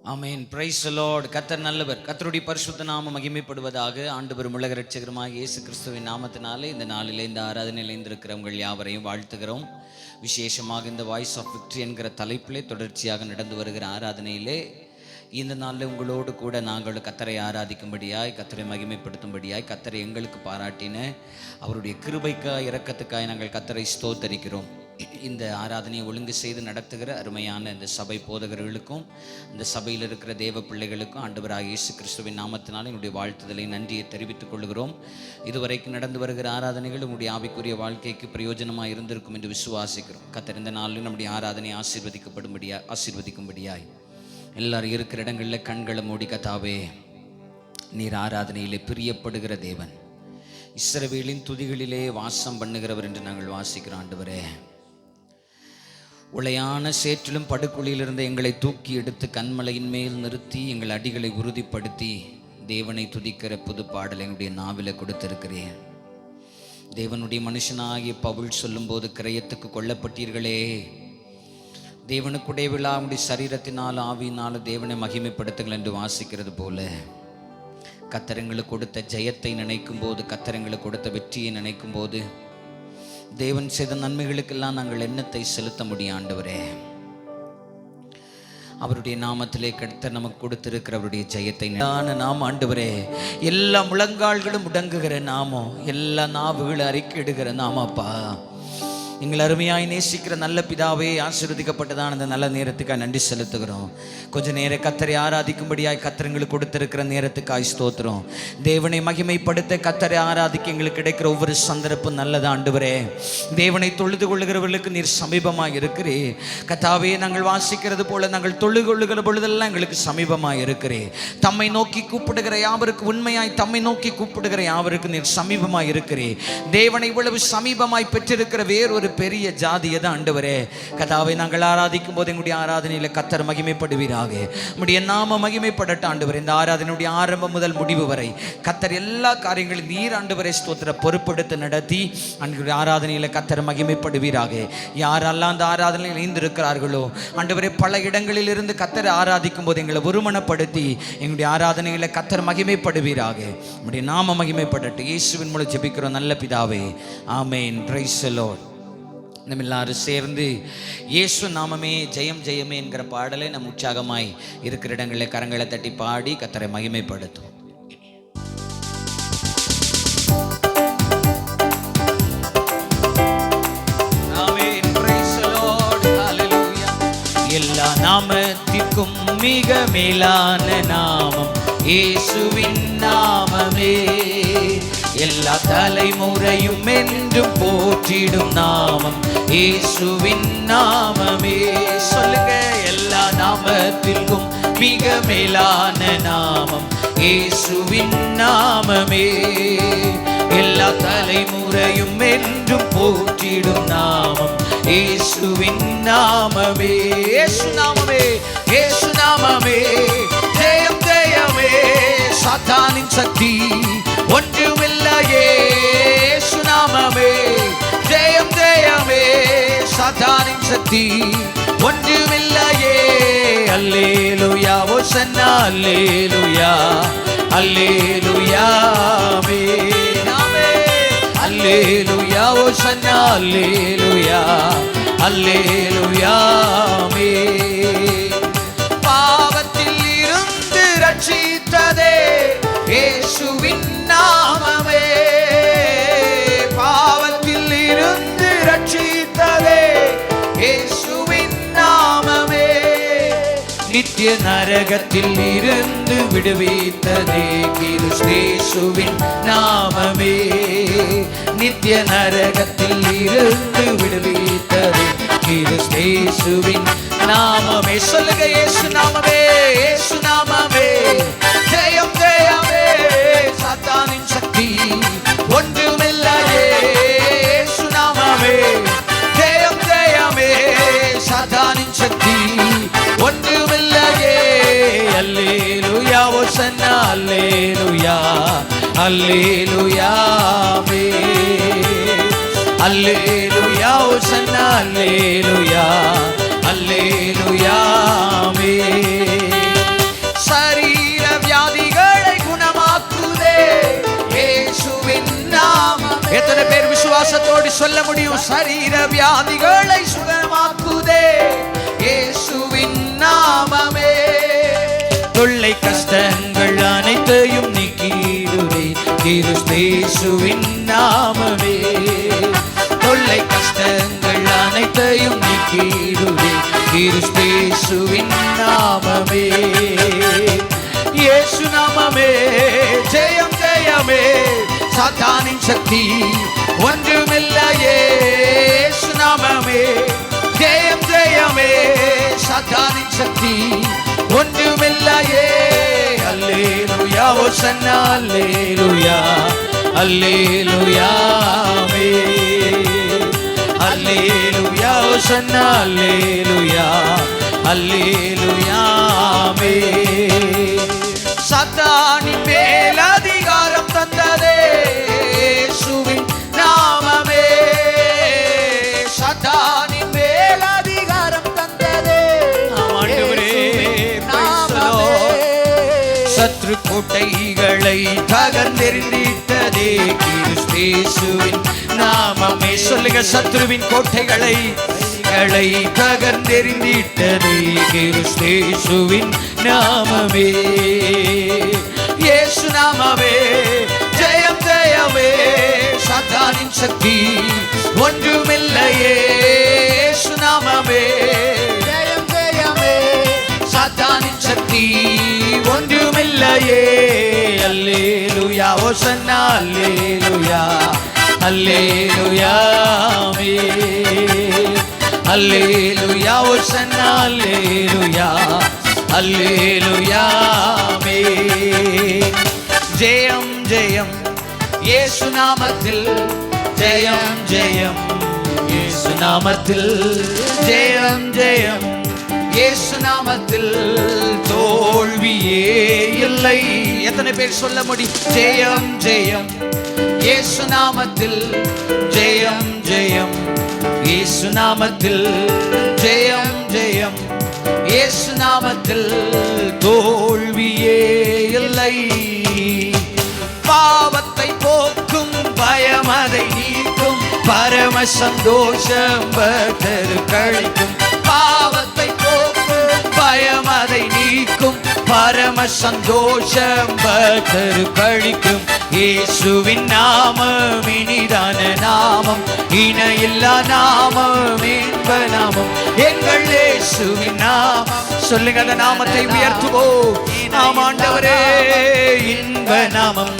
Amen. Praise the Lord. கர்த்தர் நல்லவர். கர்த்தருடைய பரிசுத்த நாமம் மகிமைப்படுவதாக. ஆண்டவரும் உலக இரட்சகருமாகிய இயேசு கிறிஸ்துவின் நாமத்தினாலே இந்த நாளிலே இந்த ஆராதனையில் இணைந்திருக்கிற உங்கள் யாவரையும் வாழ்த்துகிறோம். விசேஷமாக இந்த வாய்ஸ் ஆஃப் விக்டரி என்கிற தலைப்பிலே தொடர்ச்சியாக நடந்து வருகிற ஆராதனையிலே இந்த நாளில் உங்களோடு கூட நாங்கள் கர்த்தரை ஆராதிக்கும்படியாய், கர்த்தரை மகிமைப்படுத்தும்படியாய், கர்த்தரை எங்களுக்கு பாராட்டின அவருடைய கிருபைக்காய் இரக்கத்துக்காய் நாங்கள் கர்த்தரை ஸ்தோத்தரிக்கிறோம். இந்த ஆராதனையை ஒழுங்கு செய்து நடத்துகிற அருமையான இந்த சபை போதகர்களுக்கும் இந்த சபையில் இருக்கிற தேவ பிள்ளைகளுக்கும் ஆண்டவராகிய இயேசு கிறிஸ்துவின் நாமத்தினால் என்னுடைய வாழ்த்துதலை நன்றியை தெரிவித்துக் கொள்கிறோம். இதுவரைக்கும் நடந்து வருகிற ஆராதனைகள் உங்களுடைய ஆவிக்குரிய வாழ்க்கைக்கு பிரயோஜனமாக இருந்திருக்கும் என்று விசுவாசிக்கிறோம். கர்த்தர் இந்த நாளில் நம்முடைய ஆராதனை ஆசீர்வதிக்கும்படியாய் எல்லாரும் இருக்கிற இடங்களில் கண்களை மூடி, கர்த்தாவே நீர் ஆராதனையிலே பிரியப்படுகிற தேவன், இஸ்ரவேலின் துதிகளிலே வாசம் பண்ணுகிறவர் என்று நாங்கள் வாசிக்கிறோம். ஆண்டவரே, உளையான சேற்றிலும் படுகுழியிலிருந்து எங்களை தூக்கி எடுத்து கண்மலையின் மேல் நிறுத்தி எங்கள் அடிகளை உறுதிப்படுத்தி தேவனை துதிக்கிற புது பாடல் எங்களுடைய நாவில கொடுத்திருக்கிறேன். தேவனுடைய மனுஷனாகிய பவுல் சொல்லும்போது, கிரயத்துக்கு கொல்லப்பட்டீர்களே, தேவனுக்குடைய விழா உடைய சரீரத்தினால் ஆவியினாலும் தேவனை மகிமைப்படுத்துங்கள் என்று வாசிக்கிறது போல, கர்த்தர் கொடுத்த ஜெயத்தை நினைக்கும் போது, கர்த்தர் கொடுத்த வெற்றியை நினைக்கும் போது, தேவன் செய்த நன்மைகளுக்கெல்லாம் நாங்கள் எண்ணத்தை செலுத்த முடியும். ஆண்டவரே, அவருடைய நாமத்திலே கர்த்தர் நமக்கு கொடுத்திருக்கிற அவருடைய ஜெயத்தை நாம் ஆண்டவரே, எல்லா முழங்கால்களும் முடங்குகிற நாமம், எல்லா நாவுகளும் அறிக்கையிடுகிற நாமப்பா. எங்கள் அருமையாய் நேசிக்கிற நல்ல பிதாவே, ஆசீர்வதிக்கப்பட்டதான அந்த நல்ல நேரத்துக்காக நன்றி செலுத்துகிறோம். கொஞ்ச நேரம் கர்த்தரை ஆராதிக்கும்படியாய் கர்த்தர் எங்களுக்கு கொடுத்திருக்கிற நேரத்துக்காய் ஸ்தோத்திரம். தேவனை மகிமைப்படுத்த கர்த்தரை ஆராதிக்க எங்களுக்கு கிடைக்கிற ஒவ்வொரு சந்தர்ப்பம் நல்லது. ஆண்டவரே, தேவனை தொழுது கொள்ளுகிறவர்களுக்கு நீர் சமீபமாக இருக்கிறே. கர்த்தாவே, நாங்கள் வாசிக்கிறது போல நாங்கள் தொழுது கொள்ளுகிற பொழுதெல்லாம் எங்களுக்கு சமீபமாக இருக்கிறே. தம்மை நோக்கி கூப்பிடுகிற யாவருக்கு, உண்மையாய் தம்மை நோக்கி கூப்பிடுகிற யாவருக்கு நீர் சமீபமாக இருக்கிறே. தேவனை இவ்வளவு சமீபமாய் பெற்றிருக்கிற வேறொரு பெரிய ஜாதியை தான் ஆண்டவரே. கர்த்தாவே, நாங்கள் ஆராதிக்கும் போது எங்களுடைய ஆராதனையில கர்த்தர் மகிமைப்படுவீராக, உம்முடைய நாம மகிமைப்படட்டும். ஆண்டவரே, இந்த ஆராதனையுடைய ஆரம்பம் முதல் முடிவு வரை கர்த்தர் எல்லா காரியங்களும் நீர் ஆண்டவரே ஸ்தோத்திர பொறுப்பெடுத்து நடத்தி அன்றைய ஆராதனையில கர்த்தர் மகிமைப்படுவீராக. யாரெல்லாம் அந்த ஆராதனையில் இணைந்திருக்கிறார்களோ ஆண்டவரே, பல இடங்களில் இருந்து கர்த்தரை ஆராதிக்கும் போது எங்களை ஒருமனப்படுத்தி எங்களுடைய ஆராதனையில கர்த்தர் மகிமைப்படுவீராக. உம்முடைய நாம மகிமைப்படட்டும். இயேசுவின் மூலம் ஜெபிக்கிறோம் நல்ல பிதாவே, ஆமென். Praise the Lord. நம்ம எல்லாரும் சேர்ந்து இயேசு நாமமே ஜெயம் ஜெயமே என்கிற பாடலை நம் உற்சாகமாய் இருக்கிற இடங்களில் கரங்களை தட்டி பாடி கர்த்தரை மகிமைப்படுத்தும். எல்லா நாமத்திற்கும் மிக மேலான நாமம் இயேசுவின் நாமமே. எல்லா தலைமுறையும் என்றும் போற்றிடும் நாமம் இயேசுவின் நாமமே. சொல்லுங்க, எல்லா நாமத்திற்கும் மிக மேலான நாமம் இயேசுவின் நாமமே. எல்லா தலைமுறையும் என்றும் போற்றிடும் நாமம் இயேசுவின் நாமமே. இயேசு நாமமே, இயேசு நாமமே ஜெயம் ஜெயமே. சாத்தானின் சக்தி ஒன்றுமில்லையே. இயேசு நாமமே ஜெயம் ஜெயமே. சாத்தானின் சக்தி ஒன்றுமில்லையே. அல்லேலூயா ஓசன்னா, அல்லேலூயா அல்லேலூயா அல்லேலூயா ஓசன்னா, அல்லேலூயா அல்லேலூயா. பாவத்தில் இருந்து ரட்சித்ததே இயேசுவின் நாமமே. பாவத்தில் இருந்து ரட்சித்ததே இயேசுவின் நாமமே. நித்திய நரகத்தில் இருந்து விடுவித்ததே கிறிஸ்தேசுவின் நாமமே. நித்திய நரகத்தில் இருந்து விடுவித்ததே கிறிஸ்தேசுவின் நாமமே. சொல்லுங்க, இயேசு நாமமே, இயேசு நாமமே ஜெயம் ஜெயமே. சாத்தானின் சக்தி ஒன்றுமில்லையே. இயேசு நாமமே ஜெயம் ஜெயமே. சாத்தானின் சக்தி ஒன்றுமில்லையே. அல்லேலூயா ஓசன்னா, அல்லேலூயா அல்லேலூயா அல்லேலூயா ஓசன்னா, அல்லேலூயா அல்லேலூயா. சொல்ல முடியும்? சரீர வியாதிகளை சுகமாக்குதே இயேசுவின் நாமமே. தொல்லை கஷ்டங்கள் அனைத்தையும் நீக்கிடுவே இயேசுவின் நாமமே. தொல்லை கஷ்டங்கள் அனைத்தையும் நீக்கிடுவே இயேசுவின் நாமமே. இயேசு நாமமே ஜெயம் ஜெயமே, சாத்தானின் சக்தி ஒன்றுமில்லையே. இயேசு நாமமே ஜெயம் ஜெயமே, சாத்தானின் சக்தி ஒன்றுமில்லையே. அல்லேலூயா ஹோசன்னா அல்லேலூயா அல்லேலூயா ஆமென். அல்லேலூயா ஹோசன்னா அல்லேலூயா அல்லேலூயா ஆமென். சாத்தானின் மேல் அதிகாரம் தந்ததே இயேசுவின் நாமமே. சாத்தானின் மேல் அதிகாரம் தந்ததே சத்ரு கோட்டைகளை தகர்ந்தெறிந்திட்டதே கிறிஸ்துவின் நாமமே. சொல்லுங்க, சத்ருவின் கோட்டைகளை தகர்ந்தெறிந்திட்டதே கிறிஸ்துவின் நாமமே. இயேசு நாமமே ஜெயம் ஜெயமே, சாத்தானின் சக்தி ஒன்றுமில்லையே. இயேசு நாமமே ஜெயம் ஜெயமே, சாத்தானின் சக்தி ஒன்றுமில்லையே. அல்லேலூயா ஹோசன்னா அல்லேலூயா அல்லேலூயா ஆமென். அல்லேலூயா ஹோசன்னா அல்லேலூயா அல்லேலூயா ஆமென். ஜெயம் ஜெயம் இயேசு நாமத்தில், ஜெயம் ஜெயம் இயேசு நாமத்தில், ஜெயம் ஜெயம் இயேசு நாமத்தில், தோல்வியே இல்லை. எத்தனை பேர் சொல்ல முடியும்? ஜெயம் ஜெயம் இயேசு நாமத்தில், ஜெயம் ஜெயம் இயேசு நாமத்தில், ஜெயம் ஜெயம் இயேசு நாமத்தில், தோல்வியே இல்லை. பாவத்தை போக்கும் பயம் அதை நீக்கும், பரம சந்தோஷம் கழிக்கும். பாவத்தை போக்கும் பயம் அதை நீக்கும், பரம சந்தோஷம் கழிக்கும். இயேசுவின் நாமம் இனிதான நாமம், இணையில்லா நாமம், இன்ப நாமம் எங்கள் இயேசுவின் நாமம். சொல்லுங்க, அந்த நாமத்தை உயர்த்துவோம். ஆண்டவரே இன்ப நாமம்,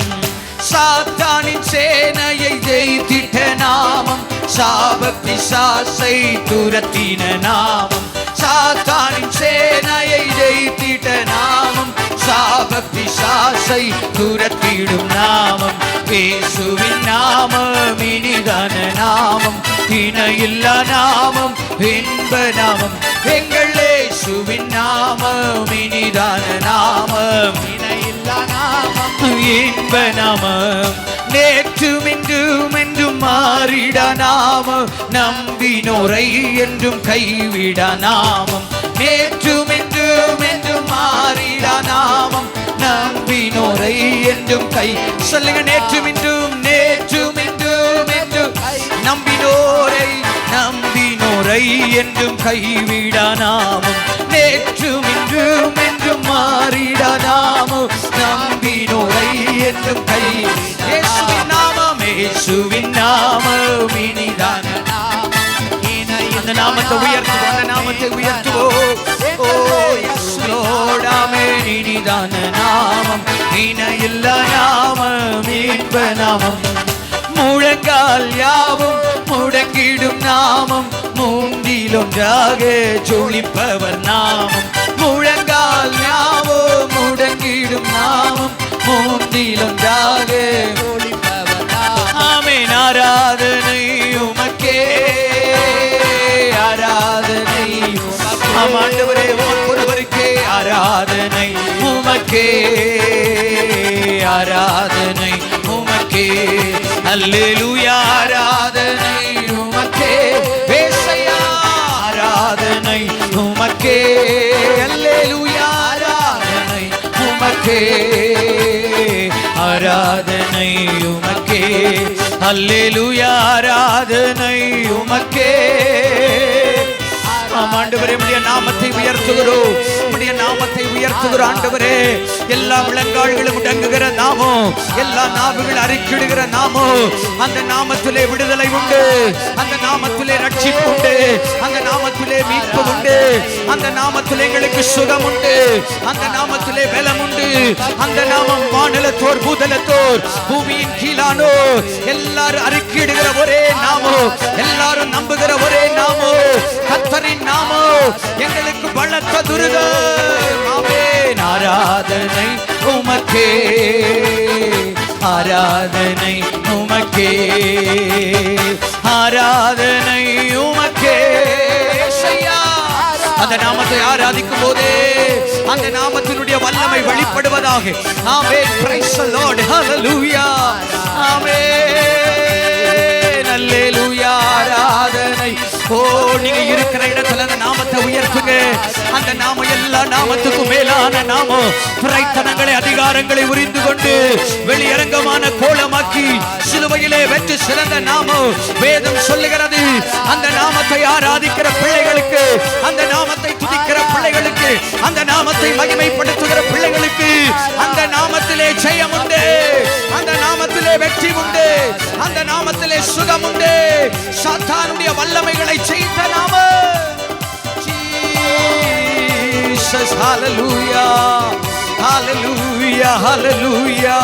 சாத்தானின் சேனையை ஜெயித்திட்ட நாமம், சாப பிசாசை துரத்தின நாமம். சாத்தானின் சேனையை ஜெயித்திட்ட நாமம், சாப பிசாசை துரத்திடும் நாமம். இயேசுவின் நாமம் இனிதான நாமம், இணையில்லா நாமம், இன்ப நாமம் எங்கள் இயேசுவின் நாமம். இனிதான நாமம், இணையில்லா நாமம், இன்ப நாமம். நேற்றும் இன்றும் என்றும் மாறிட நாமம், நம்பினோரை என்றும் கைவிட நாமம். நேற்றும் இன்றும் என்றும் மாறிட நாமம், நம்பினோரை என்றும் கை. சொல்லுங்க, நேற்றும் இன்றும், நேற்றும் இன்றும் என்றும் நம்பினோரை என்றும் கைவிட நாமம். நேற்றும் இன்றும் என்றும் மாறிட நாமம், நம்பினோரை என்றும் கை. இயேசுவின் நாமம், இயேசுவின் நாமம் இனிதான நாமம். அந்த நாமத்தை உயர்த்துவோம், அந்த நாமத்தை உயர்த்துவோம். ஓ இயேசுவோட ஆமென். இனிதான நாமம், இணையில்லா நாமம், இன்ப நாமம். முழங்கால் யாவும் முடங்கிடும் நாமம், மூன்றிலொன்றாக ஜொலிப்பவர் நாமம். முழங்கால் யாவும் முடங்கிடும் நாமம், மூன்றிலொன்றாக ஜொலிப்பவர் நாமம். ஆமென். ஆராதனை உமக்கே, ஆராதனை ஆண்டவரே ஒருவருக்கே. ஆராதனை உமக்கே, ஆராதனை உமக்கே. அல்லேலூயா ஆராதனை உமக்கே. வேசையா ஆராதனை உமக்கே. அல்லேலூயா ஆராதனை உமக்கே, ஆராதனை உமக்கே. அல்லேலூயா ஆராதனை உமக்கே. ஆண்டவரே உம்முடைய நாமத்தை உயர்த்துகிறோம், உம்முடைய நாமத்தை உயர்த்துகிறோம் ஆண்டவரே. எல்லா முழங்கால்களும் முடங்குகிற நாமம், எல்லா நாவுகள் அறிக்கிடுகிற நாமம், அந்த நாமத்திலே விடுதலை உண்டு, அந்த நாமத்திலே ரட்சிப்பு உண்டு, அந்த நாமத்திலே மீட்பு உண்டு, அந்த நாமத்திலே எங்களுக்கு சுகம் உண்டு, அந்த நாமத்திலே பலம் உண்டு. அந்த நாமம் வானலத்தோர் பூதலத்தோர் பூமியின் கீழானோர் எல்லாரும் அறிக்கிடுகிற ஒரே நாமம், எல்லாரும் நம்புகிற ஒரே நாமம் கர்த்தரின் நாமம். எங்களுக்கு பலத்த துருகம். ஆமென். ஆராதனை உமக்கே, ஆராதனை உமக்கே, ஆராதனை உமக்கே. அந்த நாமத்தை ஆராதிக்கும் போதே அந்த நாமத்தினுடைய வல்லமை வெளிப்படுவதாக. ஆமென். Praise the Lord. ஹalleluya. ஆமென். அல்லேலூயா. ஆராதனை. ஓ, நீங்க இருக்கிற இடத்துல அந்த நாமத்தை உயர்த்துங்க. அந்த நாமம் எல்லா நாமத்துக்கும் மேலான நாமம். பிரைத்தனங்களை அதிகாரங்களை உரிந்து கொண்டு வெளியரங்கமான கோலமாக்கி சிலுவையிலே வெற்றி சிறந்த நாமம். வேதம் சொல்லுகிறது, அந்த நாமத்தை ஆராதிக்கிற பிள்ளைகளுக்கு, அந்த நாமத்தை துதிக்கிற பிள்ளைகளுக்கு, அந்த நாமத்தை மகிமைப்படுத்துகிற பிள்ளைகளுக்கு அந்த நாமத்திலே ஜெயம் உண்டு, அந்த நாமத்திலே வெற்றி உண்டு, அந்த நாமத்திலே சுகம் உண்டு. சாத்தானுடைய வல்லமைகளை ஜெயித்த நாமம் ஜீசஸ். ஹalleluya, ஹalleluya, ஹalleluya.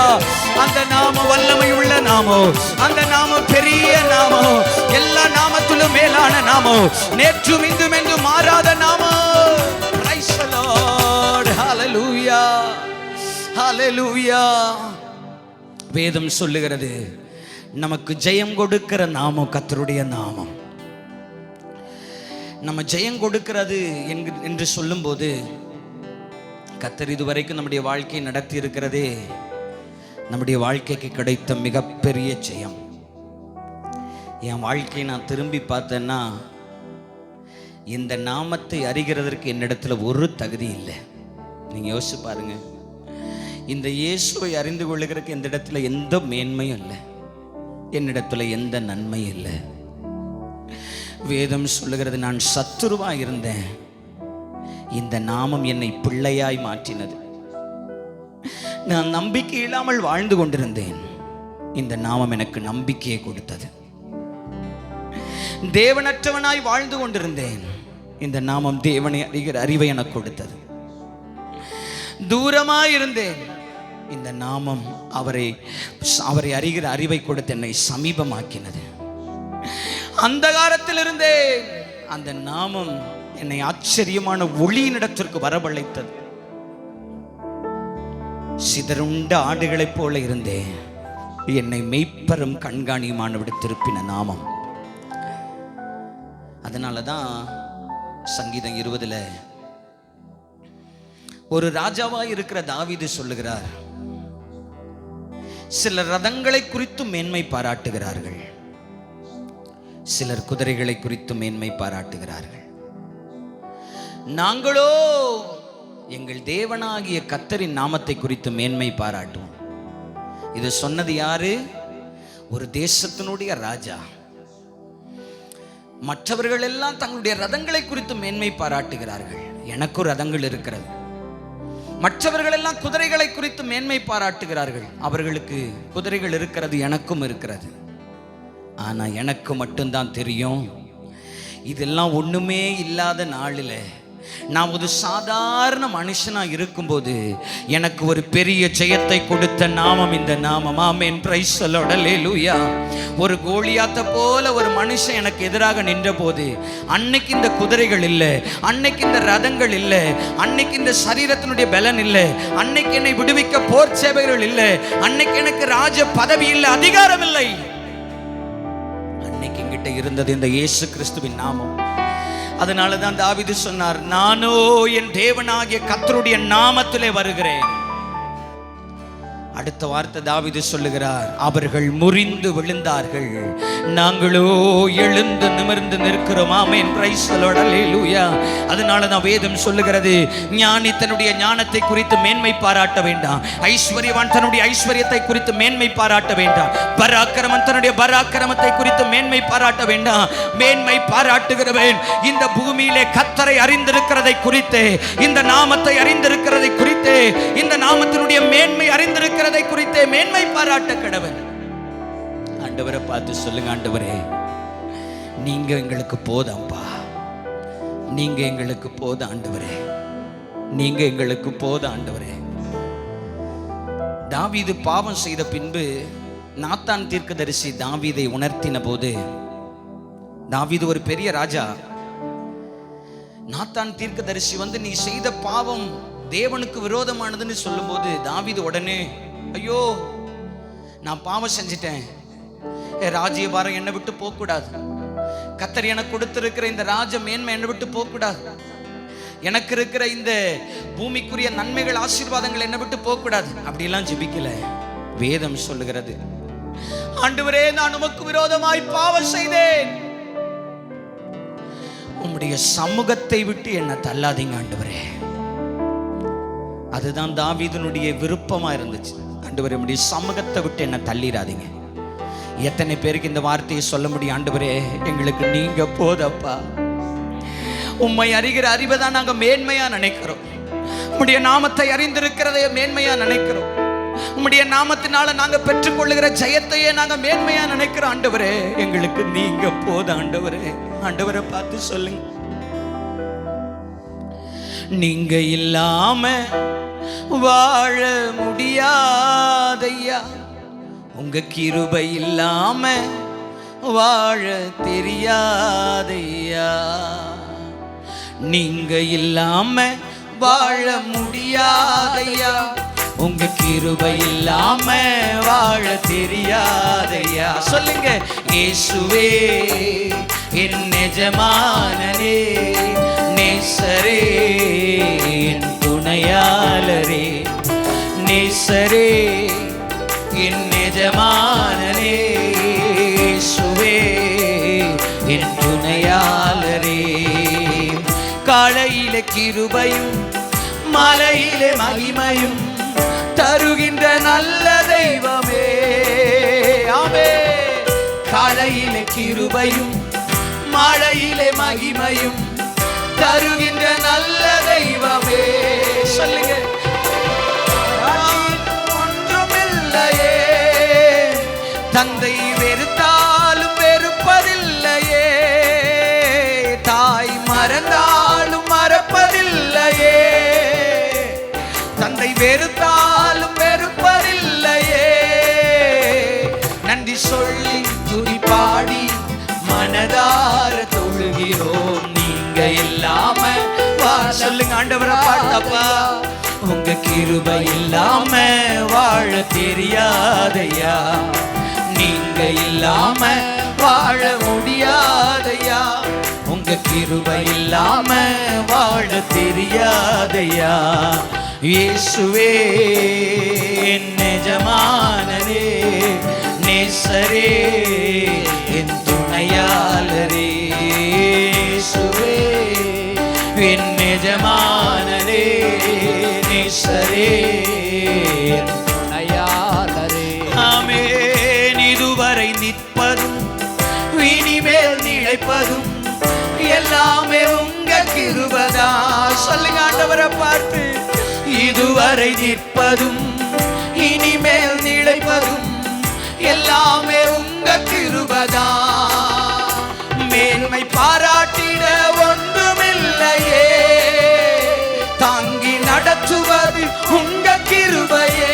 அந்த நாமம் வல்லமை உள்ள நாமம், அந்த நாமம் பெரிய நாமம், எல்லா நாமத்திலும் மேலான நாமம், நேற்றும் இன்றும் என்றும் மாறாத நாமம். Praise the Lord. ஹalleluya, ஹalleluya. வேதம் சொல்லுகிறது, நமக்கு ஜெயம் கொடுக்கிற நாமம் கர்த்தருடைய நாமம். நம்ம ஜெயம் கொடுக்கிறது என்று சொல்லும்போது, கர்த்தர் இதுவரைக்கும் நம்முடைய வாழ்க்கையை நடத்தி இருக்கிறதே நம்முடைய வாழ்க்கைக்கு கிடைத்த மிகப்பெரிய ஜெயம். என் வாழ்க்கையை நான் திரும்பி பார்த்தேன்னா, இந்த நாமத்தை அறிகிறதற்கு என்னிடத்துல ஒரு தகுதி இல்லை. நீங்க யோசிச்சு பாருங்க, இந்த இயேசுவை அறிந்து கொள்ளுகிறதுக்கு இந்த இடத்துல எந்த மேன்மையும் இல்லை, என்னிடத்துல எந்த நன்மையும் இல்லை. வேதம் சொல்லுகிறது, நான் சத்துருவா இருந்தேன், இந்த நாமம் என்னை பிள்ளையாய் மாற்றினது. நான் நம்பிக்கை இல்லாமல் வாழ்ந்து கொண்டிருந்தேன், இந்த நாமம் எனக்கு நம்பிக்கையை கொடுத்தது. தேவனற்றவனாய் வாழ்ந்து கொண்டிருந்தேன், இந்த நாமம் தேவனை அறிகிற அறிவை எனக்கு கொடுத்தது. தூரமாய் இருந்தேன், இந்த நாமம் அவரை அறிகிற அறிவை கொடுத்து என்னை சமீபமாக்கினது. அந்தகாரத்தில் இருந்தேன், அந்த நாமம் என்னை ஆச்சரியமான ஒளியினிடத்திற்கு வரவழைத்தது. சிதறுண்ட ஆடுகளைப் போல இருந்தேன், என்னை மெய்ப்பரும் கண்காணியுமானவிட திருப்பின நாமம். அதனாலதான் சங்கீதம் 20 ஒரு ராஜாவாய் இருக்கிற தாவீது சொல்லுகிறார், சிலர் ரதங்களை குறித்து மேன்மை பாராட்டுகிறார்கள், சிலர் குதிரைகளை குறித்து மேன்மை பாராட்டுகிறார்கள், நாங்களோ எங்கள் தேவனாகிய கர்த்தரின் நாமத்தை குறித்து மேன்மை பாராட்டுவோம். இது சொன்னது யாரு? ஒரு தேசத்தினுடைய ராஜா. மற்றவர்கள் எல்லாம் தங்களுடைய ரதங்களை குறித்து மேன்மை பாராட்டுகிறார்கள், எனக்கும் ரதங்கள் இருக்கிறது. மற்றவர்கள் எல்லாம் குதிரைகளை குறித்து மேன்மை பாராட்டுகிறார்கள், அவர்களுக்கு குதிரைகள் இருக்கிறது, எனக்கும் இருக்கிறது. ஆனா எனக்கு மட்டும்தான் தெரியும், இதெல்லாம் ஒண்ணுமே இல்லாத நாளில் நான் ஒரு சாதாரண மனுஷனா இருக்கும்போது எனக்கு ஒரு பெரிய ஜெயத்தை கொடுத்த நாமம் இந்த நாமம். ஆமென். Praise the Lord. அல்லேலூயா. ஒரு கோலியாத்தை போல ஒரு மனுஷன் எனக்கு எதிராக நின்ற போது, அன்னைக்கு இந்த குதிரைகள் இல்லை, அன்னைக்கு இந்த ரதங்கள் இல்லை, அன்னைக்கு இந்த சரீரத்தினுடைய பலன் இல்லை, அன்னைக்கு என்னை விடுவிக்க போர் சேவைகள் இல்லை, அன்னைக்கு எனக்கு ராஜ பதவி இல்லை, அதிகாரம் இல்லை. அன்னைக்கு என்கிட்ட இருந்தது இந்த இயேசு கிறிஸ்துவின் நாமம். அதனாலதான் தாவீது சொன்னார், நானோ என் தேவனாகிய கர்த்தருடைய நாமத்திலே வருகிறேன். அடுத்த வார்த்தை தாவீது சொல்லுகிறார், அவர்கள் முறிந்து விழுந்தார்கள், நாங்களோ எழுந்து நிமிர்ந்து நிற்கிறோம். ஆமென், பிரைஸ் தி லார்ட், அல்லேலூயா. அதனால தான் வேதம் சொல்லுகிறது, ஞானி தன்னுடைய ஞானத்தை குறித்து மேன்மை பாராட்ட வேண்டாம், ஐஸ்வர்யவான் தன்னுடைய ஐஸ்வர்யத்தை குறித்து மேன்மை பாராட்ட வேண்டாம், பராக்கிரமன் தன்னுடைய பராக்கிரமத்தை குறித்து மேன்மை பாராட்ட வேண்டாம். மேன்மை பாராட்டுகிறவன் இந்த பூமியிலே கர்த்தரை அறிந்திருக்கிறதை குறித்து, இந்த நாமத்தை அறிந்திருக்கிறதை குறித்து, இந்த நாமத்தினுடைய மேன்மை அறிந்திருக்கிறதை குறித்து மேன்மை பாராட்ட கடவன். ஆண்டவரை பார்த்து சொல்லுங்க, ஆண்டவரே நீங்க எங்களுக்கு போதாம்பா, நீங்க எங்களுக்கு போத ஆண்டவரே, நீங்க எங்களுக்கு போத ஆண்டவரே. தாவீது பாவம் செய்த பின்பு நாத்தான் தீர்க்கதரிசி தாவீதை உணர்த்தின போது, தாவீது ஒரு பெரிய ராஜா, நாத்தான் தீர்க்கதரிசி வந்து நீ செய்த பாவம் தேவனுக்கு விரோதமானதுன்னு சொல்லும்போது தாவீது உடனே, ஐயோ நான் பாவம் செஞ்சிட்டேன், ராஜ்யபாரம் என்னை விட்டு போக கூடாது, கர்த்தர் எனக்கு கொடுத்திருக்கிற இந்த ராஜ மேன்மை என்னை விட்டு போக கூடாது, எனக்கு இருக்கிற இந்த பூமிக்குரிய நன்மைகள் ஆசீர்வாதங்கள் என்னை விட்டு போக கூடாது, அப்படிலாம் ஜெபிக்கல. வேதம் சொல்லுகிறது, ஆண்டவரே நான் உமக்கு விரோதமாய் பாவம் செய்தேன், உம்முடைய சமூகத்தை விட்டு என்னை தள்ளாதீங்க ஆண்டவரே. அதுதான் தாவீதுனுடைய விருப்பமா இருந்துச்சு. ஆண்டவரே உம்முடைய சமூகத்தை விட்டு என்னை தள்ளிடாதீங்க. எத்தனை பேருக்கு இந்த வார்த்தையை சொல்ல முடியும், ஆண்டவரே எங்களுக்கு நீங்க போதப்பா, உம்மை அறிகிற அறிவை தான் நாங்க மேன்மையா நினைக்கிறோம், உம்முடைய நாமத்தை அறிந்திருக்கிறதை மேன்மையா நினைக்கிறோம், உம்முடைய நாமத்தினால நாங்க பெற்றுக்கொள்ளுகிற ஜெயத்தையே நாங்க மேன்மையா நினைக்கிறோம். ஆண்டவரே எங்களுக்கு நீங்க போத ஆண்டவரே. ஆண்டவரை பார்த்து சொல்லுங்க, நீங்க இல்லாம வாழ முடியாதையா, உங்க கிருபை இல்லாம வாழ தெரியாதையா, நீங்க இல்லாம வாழ முடியாதையா, உங்க கிருபை இல்லாம வாழ தெரியாதையா. சொல்லுங்க, இயேசுவே என் எஜமானனே, நேசரே என் துணையாளரே, நேசரே என் எஜமானனே, இயேசுவே என் துணையாளரே. காலையிலே கிருபையும் மலையிலே மகிமையும் தருகின்ற நல்ல தெய்வமே. ஆமென். காலையிலே கிருபையும் மழையிலே மகிமையும் தருகின்ற நல்ல தெய்வமே. சொல்லுங்க, ஒன்றுமில்லையே, தந்தை வெறுத்தாலும் வெறுப்பதில்லையே, தாய் மறந்தாலும் மறப்பதில்லையே, தந்தை வெறுத்தாலும் வெறுப்பதில்லையே. நன்றி சொல்லி துதி பாடி மனதார தொழுகிறோம், நீங்க இல்லாம சொல்லுங்க ஆண்டவரை பார்த்தப்பா, உங்க கிருபை இல்லாம வாழ தெரியாதையா, நீங்க இல்லாம வாழ முடியாதையா, உங்க கிருபை இல்லாம வாழ தெரியாதையா. இயேசுவே என் எஜமானரே, நேசரே என் துணையாளரே, இயேசுவே என் எஜமானரே, நேசரே என் துணையாளரே. ஆமென். இதுவரை நிற்பதும் இனிமேல் நிலைப்பதும் எல்லாமே உங்க கிருபைதா. சொல்லுங்க ஆண்டவரை பார்த்து, இதுவரை நிற்பதும் இனிமேல் நிலைப்பதும் எல்லாமே உங்க கிருபைதா. மேன்மை பாராட்டிட ஒன்றுமில்லையே, தாங்கி நடத்துவது உங்க கிருபையே.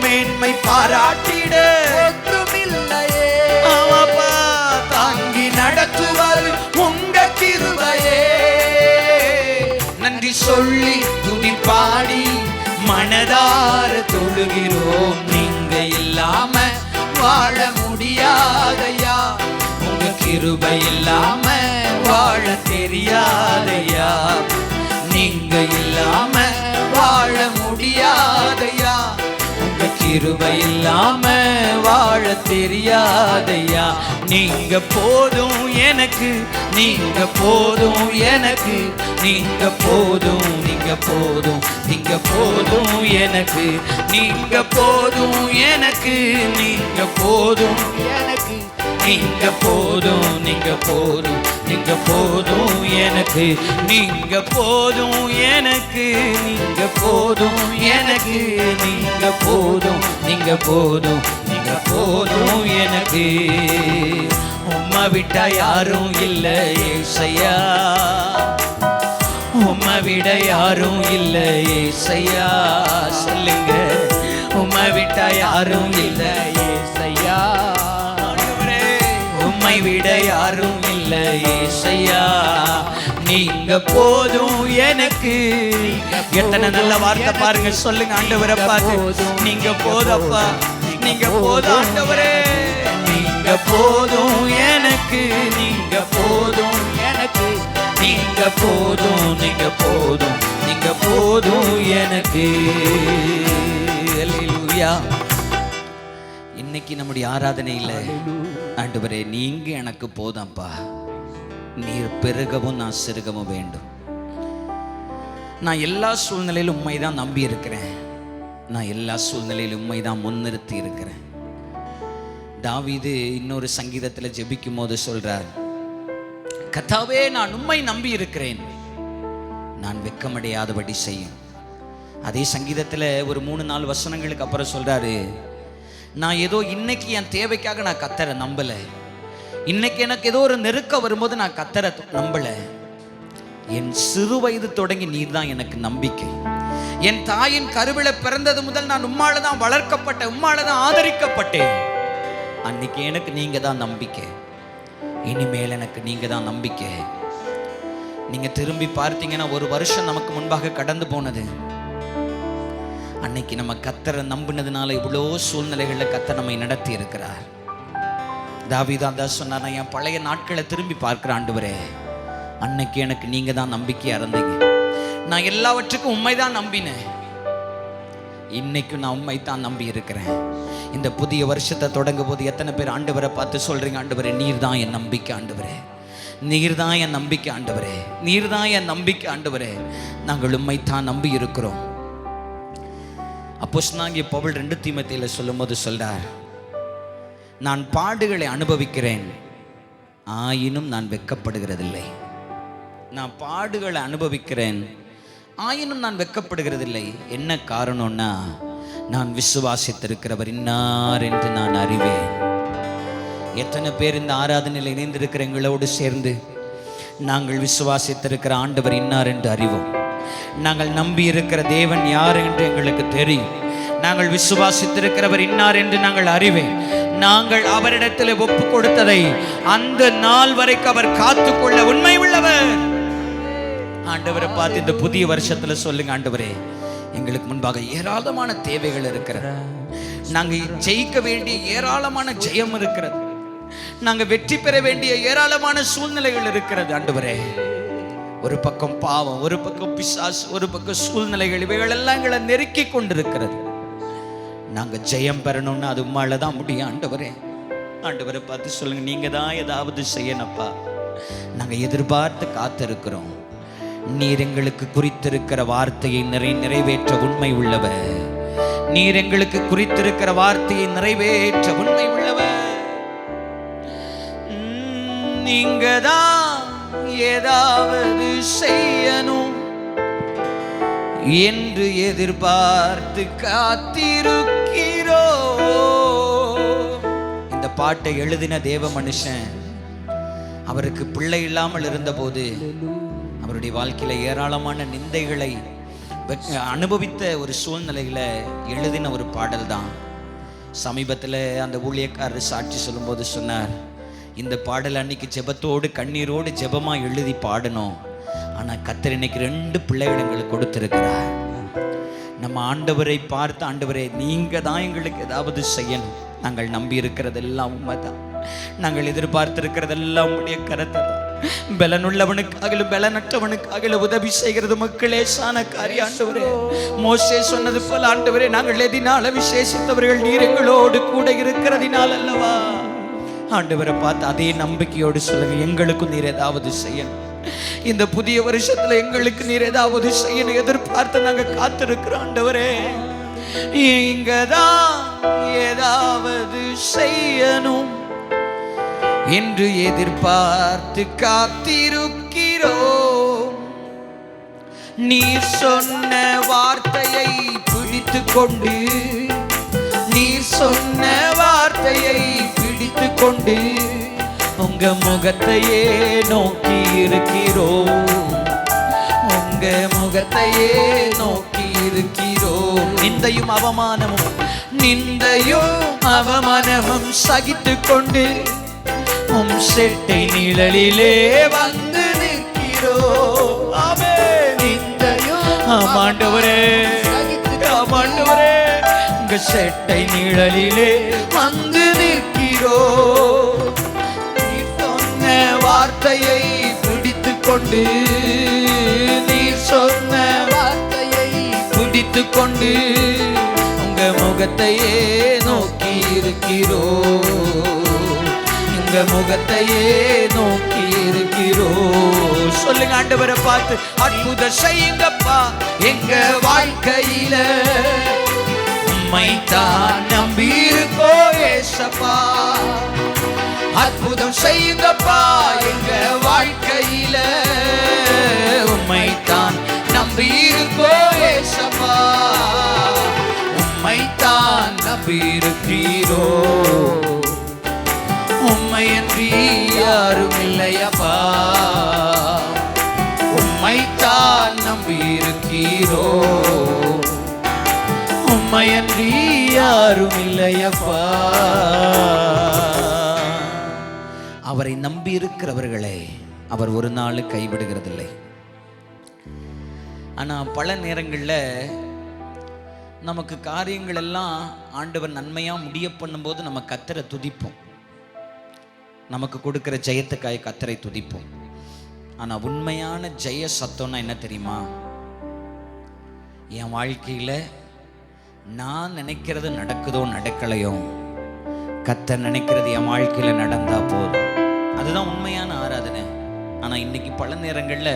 மேன்மை பாராட்டிட ஒன்றுமில்லையே, ஆமாப்பா, தாங்கி நடத்துவது உங்க கிருபையே. நன்றி சொல்லி துதி பாடி மனதார தொழுகிறோம், நீங்க இல்லாம வாழ முடியாதையா, உங்க கிருபை இல்லாம வாழ தெரியாதையா, நீங்க இல்லாம வாழ முடியாதையா, கிருபை இல்லாம வாழ தெரியாதையா. நீங்க போதும் எனக்கு, நீங்க போதும் எனக்கு, நீங்க போதும், நீங்க போதும், நீங்க போதும் எனக்கு, நீங்க போதும் எனக்கு, நீங்க போதும் எனக்கு, நீங்க போதும், நீங்க போதும், நீங்க போதும் எனக்கு, நீங்க போதும் எனக்கு, நீங்க போதும் எனக்கு, நீங்க போதும், நீங்க போதும், நீங்க போதும் எனக்கு. உம்மை விட்டா யாரும் இல்லை ஏசையா, உம்மை விட யாரும் இல்லை ஏசையா. சொல்லுங்க, உம்மை விட்டா யாரும் இல்லை ஏசையா, உம்மை விட யாரும் இல்லை ஏசையா. நீங்க போதும் எனக்கு. எத்தனை நல்ல வார்த்தை பாருங்க. சொல்லுங்க ஆண்டவரை பார்த்து, நீங்க போதப்பா, நீங்க போதும் ஆண்டவரே, நீங்க போதும் எனக்கு, நீங்க போதும் எனக்கு, நீங்க போதும், நீங்க போதும், நீங்க போதும் எனக்கு. அல்லேலூயா. இன்னைக்கு நம்முடைய ஆராதனையில் ஆண்டவரே நீங்க எனக்கு போதாம்ப்பா, நீர் பெருகவும் நான் சிறுகவும் வேண்டும். நான் எல்லா சூழ்நிலையிலும் உண்மை தான் நம்பி இருக்கிறேன், நான் எல்லா சூழ்நிலையிலும் உண்மை தான் முன்னிறுத்தி இருக்கிறேன். தாவீது இன்னொரு சங்கீதத்தில் ஜெபிக்கும் போது சொல்றார், கர்த்தாவே நான் உம்மை நம்பி இருக்கிறேன், நான் வெட்கமடையாதபடி செய்யும். அதே சங்கீதத்தில் ஒரு 3-4 வசனங்களுக்கு அப்புறம் சொல்றாரு, நான் ஏதோ இன்னைக்கு என் தேவைக்காக நான் கர்த்தரை நம்பல, இன்னைக்கு எனக்கு ஏதோ ஒரு நெருக்கம் வரும்போது நான் கர்த்தரை நம்பல, என் சிறு வயது தொடங்கி நீர் தான் எனக்கு நம்பிக்கை. என் தாயின் கருவில பிறந்தது முதல் நான் உம்மால தான் வளர்க்கப்பட்டேன், உம்மால தான் ஆதரிக்கப்பட்டேன். அன்னைக்கு எனக்கு நீங்க தான் நம்பிக்கை, இனிமேல் எனக்கு நீங்க தான் நம்பிக்கை. நீங்க திரும்பி பார்த்தீங்கன்னா 1 வருஷம் நமக்கு முன்பாக கடந்து போனது. அன்னைக்கு நம்ம கர்த்தரை நம்பினதுனால இவ்வளோ சூழ்நிலைகளில் கர்த்தர் நம்மை நடத்தி இருக்கிறார். தாவீது தான் சொன்னார், நான் என் பழைய நாட்களை திரும்பி பார்க்கிற ஆண்டவரே, அன்னைக்கு எனக்கு நீங்க தான் நம்பிக்கையா இருந்தீங்க, நான் எல்லாவற்றுக்கும் உண்மை தான் நம்பினேன், இன்னைக்கு நான் உண்மை தான் நம்பி இருக்கிறேன். இந்த புதிய வருஷத்தை தொடங்கும் போது எத்தனை பேர் ஆண்டவரை பார்த்து சொல்றீங்க, ஆண்டவரே நீர் தான் என் நம்பிக்கை, ஆண்டவரே நீர் தான் என் நம்பிக்கை, ஆண்டவரே நீர் தான் என் நம்பிக்கை, ஆண்டவரே நாங்கள் உண்மை தான் நம்பி இருக்கிறோம். அப்போஸ்தலனாகிய பவுல் 2 தீமோத்தேயுல சொல்லும்போது சொல்றார், நான் பாடுகளை அனுபவிக்கிறேன், ஆயினும் நான் வெட்கப்படுகிறதில்லை. நான் பாடுகளை அனுபவிக்கிறேன், ஆயினும் நான் வெட்கப்படுகிறதில்லை. என்ன காரணம்னா, நான் விசுவாசித்திருக்கிறவர் இன்னார் என்று நான் அறிவேன். எத்தனை பேர் இந்த ஆராதனையில் இணைந்திருக்கிற எங்களோடு சேர்ந்து நாங்கள் விசுவாசித்திருக்கிற ஆண்டவர் இன்னார் என்று அறிவோம். நாங்கள் நம்பி இருக்கிற தேவன் யார் என்று எங்களுக்கு தெரியும். நாங்கள் விசுவாசித்திருக்கிறவர் இன்னார் என்று நாங்கள் அறிவேன். நாங்கள் அவரிடத்தில் ஒப்பு கொடுத்ததை அந்த நாள் வரைக்கும் அவர் காத்துக்கொள்ள உண்மை உள்ளவர். ஆண்டவரை பார்த்து இந்த புதிய வருஷத்துல சொல்லுங்க, ஆண்டவரே எங்களுக்கு முன்பாக ஏராளமான தேவைகள் இருக்கிறது, நாங்கள் ஜெயிக்க வேண்டிய ஏராளமான ஜெயம் இருக்கிறது, நாங்கள் வெற்றி பெற வேண்டிய ஏராளமான சூழ்நிலைகள் இருக்கிறது. ஆண்டவரே, ஒரு பக்கம் பாவம், ஒரு பக்கம் பிசாசு, ஒரு பக்கம் சூழ்நிலைகள், இவைகள் எல்லாம் எங்களை நெருக்கி கொண்டிருக்கிறது. நாங்க ஜெயம் பெறணும்னு அது உம்மால தான் முடியும். ஆண்டவரே, ஆண்டவரை பார்த்து சொல்லுங்க, நீங்க தான் ஏதாவது செய்யணும்ப்பா, நாங்க எதிர்பார்த்து காத்திருக்கிறோம். நீர் எங்களுக்கு குறித்திருக்கிற வார்த்தையை நிறைவேற்ற உண்மை உள்ளவர், நீர் எங்களுக்கு குறித்திருக்கிற வார்த்தையை நிறைவேற்ற உண்மை உள்ளவர். நீங்க தான் ஏதாவது செய்யணும் என்று எதிர்பார்த்து காத்திருக்கிறோ. இந்த பாட்டை எழுதின தேவ மனுஷன் அவருக்கு பிள்ளை இல்லாமல் இருந்தபோது அவருடைய வாழ்க்கையில ஏராளமான நிந்தைகளை அனுபவித்த ஒரு சூழ்நிலையில எழுதின ஒரு பாடல் தான். சமீபத்தில் அந்த ஊழியக்காரர் சாட்சி சொல்லும்போது சொன்னார், இந்த பாடல் அன்னைக்கு ஜெபத்தோடு கண்ணீரோடு ஜெபமா எழுதி பாடணும், ஆனால் கர்த்தர் இன்னைக்கு 2 பிள்ளைகள் எங்களுக்கு கொடுத்திருக்கிறார். நம்ம ஆண்டவரை பார்த்து, ஆண்டவரே நீங்க தான் எங்களுக்கு ஏதாவது செய்யணும், நாங்கள் நம்பி இருக்கிறதெல்லாம் உண்மைதான், நாங்கள் எதிர்பார்த்திருக்கிறதெல்லாம் உடைய கரத்தை தான், பலனுள்ளவனுக்காக பலனற்றவனுக்காக உதவி செய்கிறது மக்களே சான காரியம் ஆண்டவரே. மோசே சொன்னது போல ஆண்டவரே, நாங்கள் எதினால விசேஷித்தவர்கள் நீர் எங்களோடு கூட இருக்கிறதினால் அல்லவா. ஆண்டவரை பார்த்து அதே நம்பிக்கையோடு சொல்லுங்க, எங்களுக்கும் நீர் ஏதாவது செய்யணும். இந்த புதிய வருஷத்துல எங்களுக்கு நீர் ஏதாவது செய்யணும் எதிர்பார்த்து நாங்க காத்திருக்கிறோம் ஆண்டவரே. இங்கதான் ஏதாவது செய்யணும் என்று எதிர்பார்த்து காத்திருக்கிறோம். நீ சொன்ன வார்த்தையை பிடித்து கொண்டு, நீ சொன்ன வார்த்தையை பிடித்து கொண்டு உங்க முகத்தையே நோக்கி இருக்கிறோம். உங்க முகத்தையே நோக்கி இருக்கிறோம். நிந்தையும் அவமானமும் சகித்து கொண்டு உம் செட்டை நிழலிலே வந்து நிற்கிறோம். ஆமாண்டவரே, ஆமாண்டவரே, உங்க செட்டை நிழலிலே வந்து நிற்கிறோம். நீ சொன்ன வார்த்தையை பிடித்து கொண்டு, நீ சொன்ன வார்த்தையை பிடித்து கொண்டு உங்க முகத்தையே நோக்கி இருக்கிறோம். உங்க முகத்தையே நோக்கி இருக்கிறோம். சொல்லுங்க ஆண்டவரை பார்த்து, அற்புதம் செய்யுங்கப்பா எங்க வாழ்க்கையில, உம்மைத்தான் நம்பி இருக்கோம் ஏசப்பா. அற்புதம் செய்யுங்கப்பா எங்க வாழ்க்கையில, உம்மைத்தான் நம்பி இருக்கோம் ஏசப்பா. உம்மைத்தான் நம்பி இருக்கிறோம். உம்மையன்றி யாரும் இல்லையப்பா. உம்மைத்தான் நம்பி இருக்கிறோம். உம்மையன்றி யாரும் இல்லையப்பா. அவரை நம்பி இருக்கிறவர்களை அவர் ஒரு நாள் கைவிடுகிறதில்லை. ஆனா பல நேரங்களில் நமக்கு காரியங்கள் எல்லாம் ஆண்டவர் நன்மையா முடிய பண்ணும்போது நம்ம கர்த்தரை துதிப்போம். நமக்கு கொடுக்கிற ஜெயத்துக்காய் கர்த்தரை துதிப்போம். ஆனா உண்மையான ஜெய சத்தம்னா என்ன தெரியுமா? என் வாழ்க்கையில நான் நினைக்கிறது நடக்குதோ நடக்கலையோ, கர்த்தர் நினைக்கிறது என் வாழ்க்கையில நடந்தா போதும். அதுதான் உண்மையான ஆராதனை. ஆனா இன்னைக்கு பல நேரங்கள்ல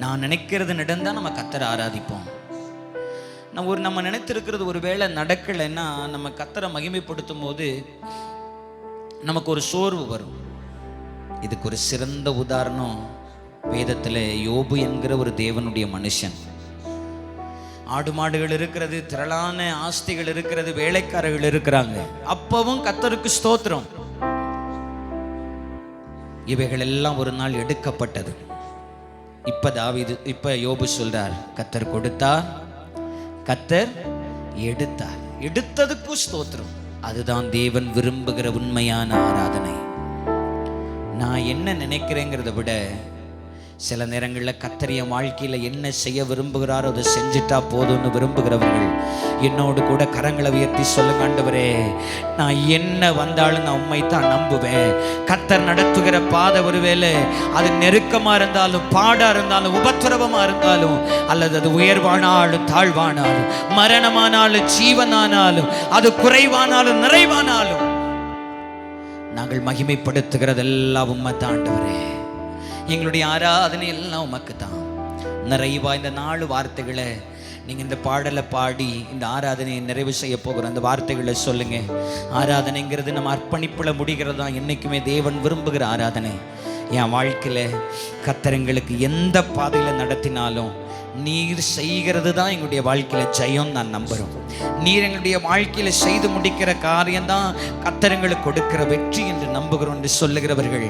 நான் நினைக்கிறது நடந்தா நம்ம கர்த்தரை ஆராதிப்போம். நம்ம நினைத்திருக்கிறது ஒரு வேளை நடக்கலைன்னா நம்ம கர்த்தரை மகிமைப்படுத்தும் போது நமக்கு ஒரு சோர்வு வரும். இதுக்கு ஒரு சிறந்த உதாரணம் வேதத்தில் யோபு என்கிற ஒரு தேவனுடைய மனுஷன். ஆடு மாடுகள் இருக்கிறது, திரளான ஆஸ்திகள் இருக்கிறது, வேலைக்காரர்கள் இருக்கிறாங்க. அப்பவும் கர்த்தருக்கு ஸ்தோத்திரம். இவைகள் எல்லாம் ஒரு நாள் எடுக்கப்பட்டது. இப்ப யோபு சொல்றார், கர்த்தர் கொடுத்தார், கர்த்தர் எடுத்தார். எடுத்ததுக்கும் ஸ்தோத்திரம். அதுதான் தேவன் விரும்புகிற உண்மையான ஆராதனை. நான் என்ன நினைக்கிறேங்கிறத விட சில நேரங்களில் கர்த்தர் என் வாழ்க்கையில் என்ன செய்ய விரும்புகிறாரோ அதை செஞ்சுட்டா போதும்னு விரும்புகிறவர்கள் என்னோடு கூட கரங்களை உயர்த்தி சொல்லுங்க, ஆண்டவரே நான் என்ன வந்தாலும் நான் உம்மைத்தான் நம்புவேன். கர்த்தர் நடத்துகிற பாதை ஒருவேளை அது நெருக்கமாக இருந்தாலும், பாடாக இருந்தாலும், உபத்திரவமாக இருந்தாலும், அல்லது அது உயர்வானாலும் தாழ்வானாலும், மரணமானாலும் ஜீவனானாலும், அது குறைவானாலும் நிறைவானாலும், நாங்கள் மகிமைப்படுத்துகிறதெல்லாம் உம்மைத்தான் ஆண்டவரே. எங்களுடைய ஆராதனை எல்லாம் உமக்கு தான். நிறைவா இந்த 4 வார்த்தைகளை நீங்கள் இந்த பாடலை பாடி இந்த ஆராதனையை நிறைவு செய்ய போகிற அந்த வார்த்தைகளை சொல்லுங்க. ஆராதனைங்கிறது நம்ம அர்ப்பணிப்பில் முடிகிறது தான். என்றைக்குமே தேவன் விரும்புகிற ஆராதனை. என் வாழ்க்கையில் கர்த்தர் எங்களுக்கு எந்த பாதையில் நடத்தினாலும் நீர் செய்கிறது தான் எங்களுடைய வாழ்க்கையில் ஜெயம் நான் நம்புகிறோம். நீர் எங்களுடைய வாழ்க்கையில் செய்து முடிக்கிற காரியம்தான் கர்த்தர் எங்களுக்கு கொடுக்கிற வெற்றி என்று நம்புகிறோம் என்று சொல்லுகிறவர்கள்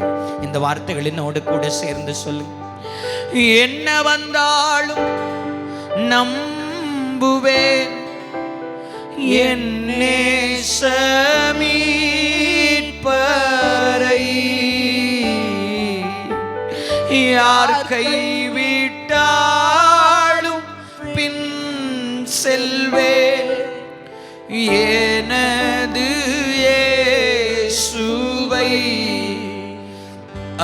இந்த வார்த்தைகள் என்னோடு கூட சேர்ந்து சொல்லுங்க. என்ன வந்தாலும் நம்புவேன் என் நேச மீட்பரை, யார் கைவிட்டாலும் பின் செல்வேன் எனது இயேசுவை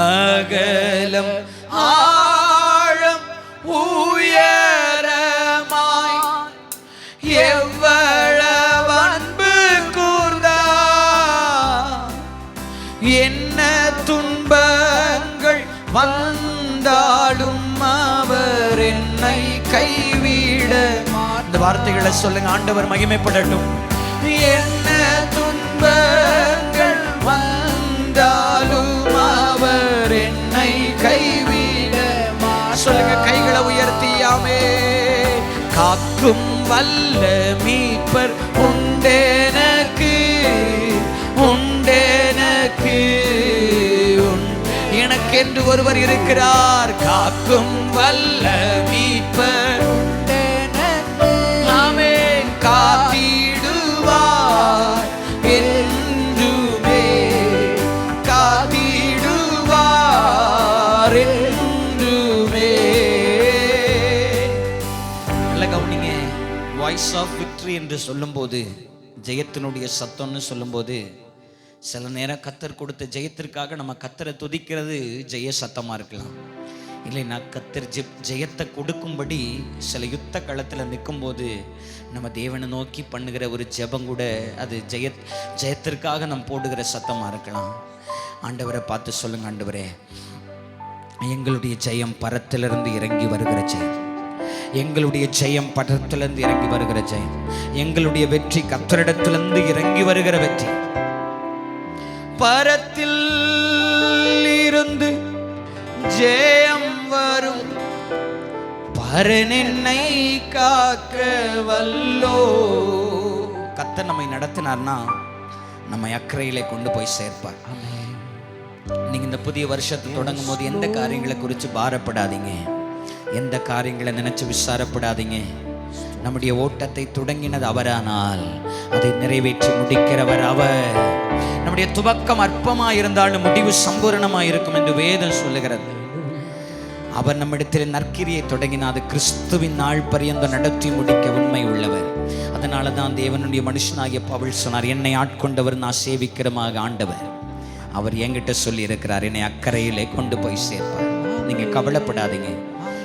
அகற்றிடாதே. என்ன துன்பங்கள் வந்தாலும் அவர் என்னை கைவிட. இந்த வார்த்தைகளை சொல்லுங்க, ஆண்டவர் மகிமைப்படட்டும். என்ன துன்பங்கள் வந்தாலும் அவர் என்னை கைவிட. சொல்லுங்க, கைகளை உயர்த்தியாமே. காக்கும் வல்ல மீட்பர் உண்டெனக்கு, உண்டெனக்கு, எனக்கு என்று ஒருவர் இருக்கிறார். காக்கும் வல்ல மீட்பர் உண்டெனக்கு, ஆமென். காத்திடுவார் என்றுமே, காத்திடுவார் என்றுமே. நல்ல கவனிங்க. வாய்ஸ் ஆஃப் விக்டரி என்று சொல்லும்போது, ஜெயத்தினுடைய சத்தம்னு சொல்லும்போது, சில நேரம் கத்தர் கொடுத்த ஜெயத்திற்காக நம்ம கத்தரை துதிக்கிறது ஜெய சத்தமாக இருக்கலாம். இல்லைன்னா கத்தர் ஜெயத்தை கொடுக்கும்படி சில யுத்த களத்தில் நிற்கும்போது நம்ம தேவனை நோக்கி பண்ணுகிற ஒரு ஜெபம் கூட அது ஜெயத்திற்காக நம்ம போடுகிற சத்தமாக இருக்கலாம். ஆண்டவரை பார்த்து சொல்லுங்க, ஆண்டவரே, எங்களுடைய ஜெயம் பரத்திலிருந்து இறங்கி வருகிற ஜெயம், எங்களுடைய ஜெயம் பரத்திலிருந்து இறங்கி வருகிற ஜெயம், எங்களுடைய வெற்றி கர்த்தரிடத்திலிருந்து இறங்கி வருகிற வெற்றி. பரத்தில் இருந்து ஜெயம் வரும், பரன் என்னை காக்க வல்லோ. கர்த்தர் நம்மை நடத்தினார்னா நம்மை அக்கறையிலே கொண்டு போய் சேர்ப்பார். நீங்க இந்த புதிய வருஷத்தை தொடங்கும் போது எந்த காரியங்களை குறித்து பாரப்படாதீங்க, எந்த காரியங்களை நினைச்சு விசாரப்படாதீங்க. நம்முடைய ஓட்டத்தை தொடங்கினது அவரானால் அதை நிறைவேற்றி முடிக்கிறவர் அவர். நம்முடைய துவக்கம் அற்பமாக இருந்தாலும் முடிவு சம்பூரணமாக இருக்கும் என்று வேதம் சொல்லுகிறது. அவர் நம்மிடத்தில் நற்கிரியை தொடங்கினார், அது கிறிஸ்துவின் நாள் பரியந்தம் நடத்தி முடிக்க உண்மை உள்ளவர். அதனால தான் தேவனுடைய மனுஷனாகிய பவுல் சொன்னார், என்னை ஆட்கொண்டவர் நான் சேவிக்கிறமாக ஆண்டவர். அவர் என்கிட்ட சொல்லி இருக்கிறார், என்னை அக்கறையிலே கொண்டு போய் சேர்ப்பார். நீங்க கவலைப்படாதீங்க.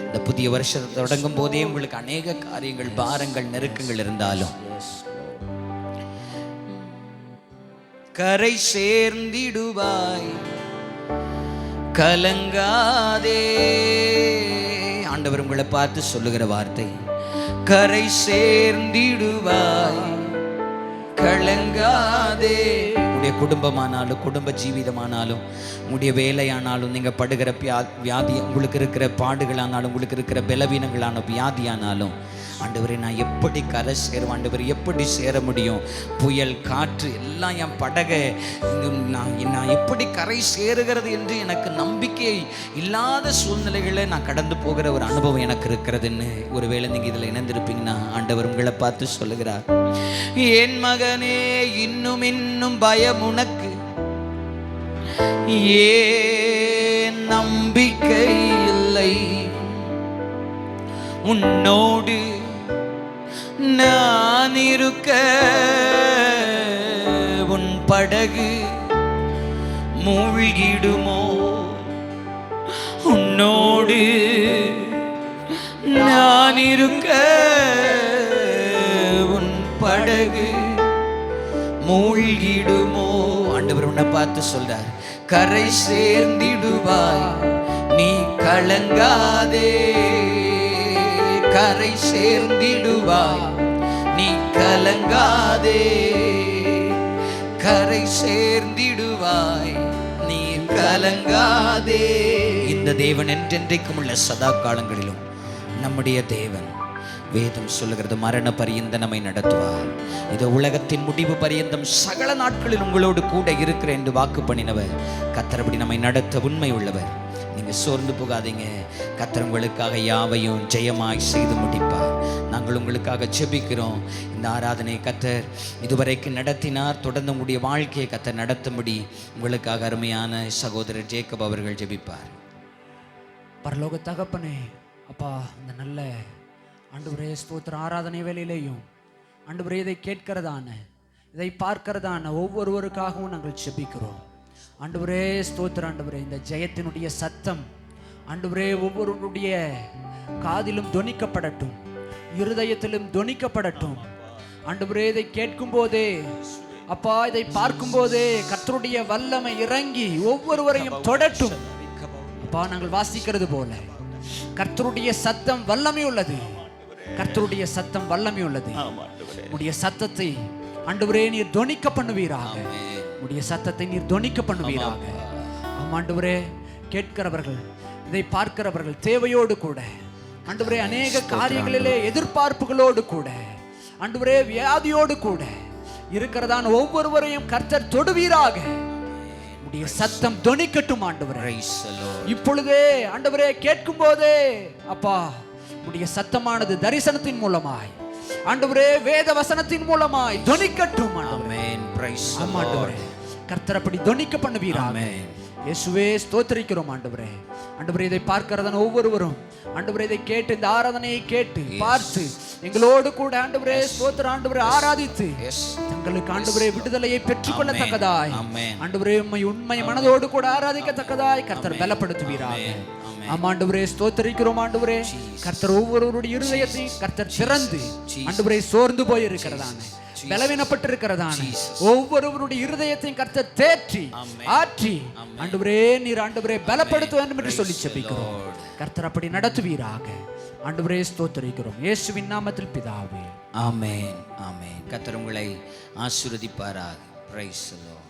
இந்த புதிய வருஷத்தை தொடங்கும் போதே உங்களுக்கு அநேக காரியங்கள், பாரங்கள், நெருக்கங்கள் இருந்தாலும் கரை சேர்ந்திடுவாய், கலங்காதே. ஆண்டவர் உங்களை பார்த்து சொல்லுகிற வார்த்தை, கரை சேர்ந்திடுவாய், கலங்காதே. உங்களுடைய குடும்பமானாலும், குடும்ப ஜீவிதமானாலும், உங்களுடைய வேலையானாலும், நீங்கள் படுகிற வியாதி, உங்களுக்கு இருக்கிற பாடுகளானாலும், உங்களுக்கு இருக்கிற பலவீனங்களான வியாதியானாலும், ஆண்டவரே நான் எப்படி கரை சேருவேன், ஆண்டவர் எப்படி சேர முடியும், புயல் காற்று எல்லாம் என் படகை நான் எப்படி கரை சேருகிறது என்று எனக்கு நம்பிக்கை இல்லாத சூழ்நிலைகளை நான் கடந்து போகிற ஒரு அனுபவம் எனக்கு இருக்கிறதுன்னு ஒருவேளை நீங்கள் இதில் இணைந்திருப்பீங்கன்னா ஆண்டவர் உங்களை பார்த்து சொல்லுகிறார், என் மகனே இன்னும் இன்னும் பயம் உனக்கு, ஏன் நம்பிக்கை இல்லை, உன்னோடு நான் இருக்க உன் படகு மூழ்கிடுமோ, உன்னோடு நான் இருக்க உன் படகு மூழ்கிடுமோ. ஆண்டவர் உன்னை பார்த்து சொல்றார், கரை சேர்ந்திடுவாய் நீ கலங்காதே, கரை சேர்ந்திடுவாய் நீ கலங்காதே, கரை சேர்ந்திடுவாய் நீ கலங்காதே. இந்த தேவன் என்றென்றைக்கும் உள்ள சதா காலங்களிலும் நம்முடைய தேவன். வேதம் சொல்லுகிறது, மரண பரியந்த நம்மை நடத்துவார், இது உலகத்தின் முடிவு பரியந்தம் சகல நாட்களில் உங்களோடு கூட இருக்கிறேன் என்று வாக்கு பண்ணினவர். கர்த்தர் நம்மை நடத்த உண்மை உள்ளவர். நீங்க சோர்ந்து போகாதீங்க, கர்த்தர் உங்களுக்காக யாவையும் ஜெயமாய் செய்து முடிப்பார். நாங்கள் உங்களுக்காக ஜெபிக்கிறோம். இந்த ஆராதனை கர்த்தர் இதுவரைக்கும் நடத்தினார், தொடர்ந்து உங்களுடைய வாழ்க்கையை கர்த்தர் நடத்தும்படி உங்களுக்காக அருமையான சகோதரர் ஜேக்கப் அவர்கள் ஜெபிப்பார். பரலோக தகப்பனே, அப்பா, இந்த நல்ல ஆண்டவரே ஸ்தோத்திர ஆராதனை வேளையிலேயும் ஆண்டவரே இதை கேட்கிறதான, இதை பார்க்கிறதான ஒவ்வொருவருக்காகவும் நாங்கள் ஜெபிக்கிறோம். ஆண்டவரே ஸ்தோத்திர ஆண்டவரே, இந்த ஜெயத்தினுடைய சத்தம் ஆண்டவரே ஒவ்வொருவருடைய காதிலும் தொனிக்கப்படட்டும், இருதயத்திலும் தொனிக்கப்படட்டும். ஆண்டவரே இதை கேட்கும் போதே அப்பா இதை பார்க்கும் போதே கர்த்தருடைய வல்லமை இறங்கி ஒவ்வொருவரையும் தொடட்டும். அப்பா நாங்கள் வாசிக்கிறது போல கர்த்தருடைய சத்தம் வல்லமை உள்ளது. கர்த்தருடைய சத்தம் வல்லமை உள்ளது. உடைய சத்தத்தை ஆண்டவரே நீர் தொனிக்க பண்ணுவீராக. உடைய சத்தத்தை நீர் தொனிக்க பண்ணுவீராக. ஆண்டவரே கேட்கிறவர்கள், இதை பார்க்கிறவர்கள் தேவையோடு கூட ஆண்டவரே அநேக காரியங்களிலே எதிர்பார்ப்புகளோடு கூட ஆண்டவரே வியாதியோடு கூட இருக்கிறதான ஒவ்வொருவரையும் கர்த்தர் தொடுவீராக. உடைய சத்தம் தொனிக்கட்டும் ஆண்டவரே. இப்பொழுதே ஆண்டவரே கேட்கும் போதே அப்பா உடைய சத்தமானது தரிசனத்தின் மூலமாய் ஆண்டவரே வேத வசனத்தின் மூலமாய் தொனிக்கட்டும் ஆண்டவரே. கர்த்தர் அப்படி தொனிக்க பண்ணுவீராக. இயேசுவே ஸ்தோத்திரிக்கிறோம் ஆண்டவரே. ஆண்டவரே இதை பார்க்கிறதான ஒவ்வொருவரும் ஆண்டவரே இதை கேட்டு இந்த ஆராதனையை கேட்டு பார்த்து எங்களோடு கூட ஆண்டவரே ஸ்தோத்திர ஆண்டவரே ஆராதித்து தங்களுக்கு ஆண்டவரே விடுதலையை பெற்றுக்கொள்ளத்தக்கதாய் ஆண்டவரே உண்மை மனதோடு கூட ஆராதிக்கத்தக்கதாய் கர்த்தர் பலப்படுத்துவீராக. ஆமாண்டவரே ஸ்தோத்திரிக்கிறோம் ஆண்டவரே. கர்த்தர் ஒவ்வொருவருடைய இருதயத்தை கர்த்தர் திறந்து ஆண்டவரே சோர்ந்து போய் இருக்கிறதான பலவீனப்பட்டிருக்கிறதான ஒவ்வொருவருடைய இருதயத்தையும் கர்த்தர் தேற்றி ஆற்றி ஆண்டவரே நீர் ஆண்டவரே பலப்படுத்த வேண்டும் என்று சொல்லி ஜெபிக்கிறோம். கர்த்தர் அப்படி நடத்துவீராக. ஆண்டவரே ஸ்தோத்திரிக்கிறோம் இயேசுவின் நாமத்தில் பிதாவே. ஆமென் ஆமென். கர்த்தர் உங்களை ஆசீர்வதிப்பாராக. Price the Lord.